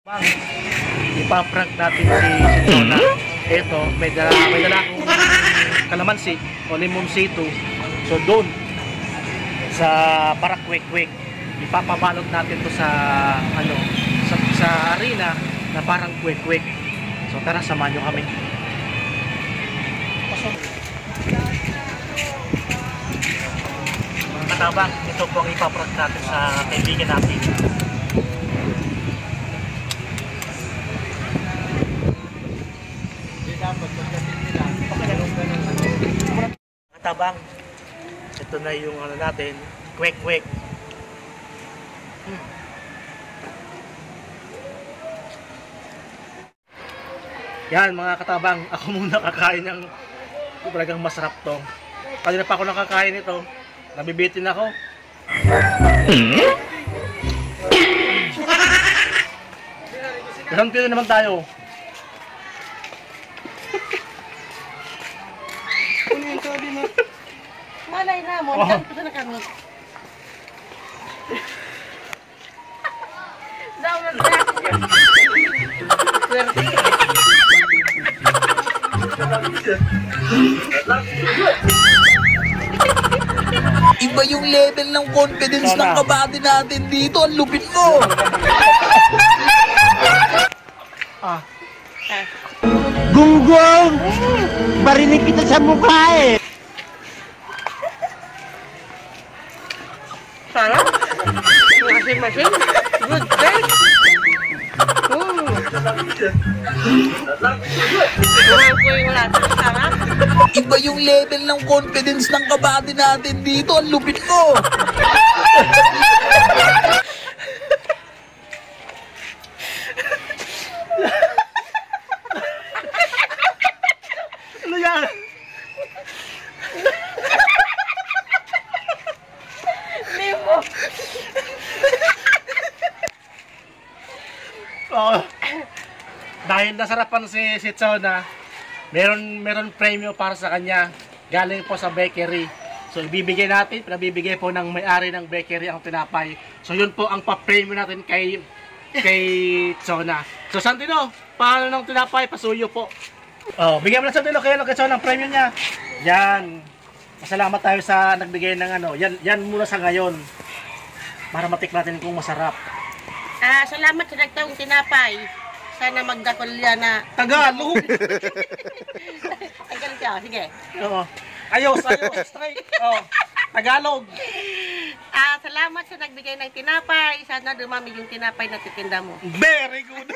Bang, ipaprank natin si Jonah. Ito, may dala akong kalamansi o limonsito. So doon sa Parakwek-kwek, ipapabalot natin to sa sa arena na parang kwek-kwek. So tara, samahan nyo kami. Mga katabang, ito po ang ipaprank natin sa kaibigan natin. Tabang, ito na yung natin, kwek-kwek. Yan mga katabang, ako muna kakain ng talagang masarap to. Kanina pa ako nakakain ito, nabibitin ako. Isang kilo naman tayo. Malay na mo, dito na kami. Daw na Iba yung level ng confidence ng kabady natin dito. Ang lupit mo. Gunggong! Barinig kita sa mukha eh! sarap. Masin-masin. Good taste. Mahal ko yung lahat. Sarap. Iba yung level ng confidence ng kabady natin dito. Ang lupit mo. Ano yan? Limo. Dahil nasarapan si Jonah, meron premyo para sa kanya galing po sa bakery. So ibibigay natin, pinabibigay po ng may-ari ng bakery ang tinapay. So yun po ang pa-premyo natin kay Jonah. So Santino, paano ng tinapay? Pasuyo po. Bigyan mo na Santino kay Jonah ang premyo niya. Yan. Masalamat tayo sa nagbigay ng yan muna sa ngayon. Para matik natin kung masarap. Salamat sa nagtawang tinapay. Sana magdakol yan na. Tagalog! Tagal siya, sige. Oo. Ayos, straight. Tagalog. Salamat sa nagbigay ng tinapay. Sana dumami yung tinapay na titinda mo. Very good.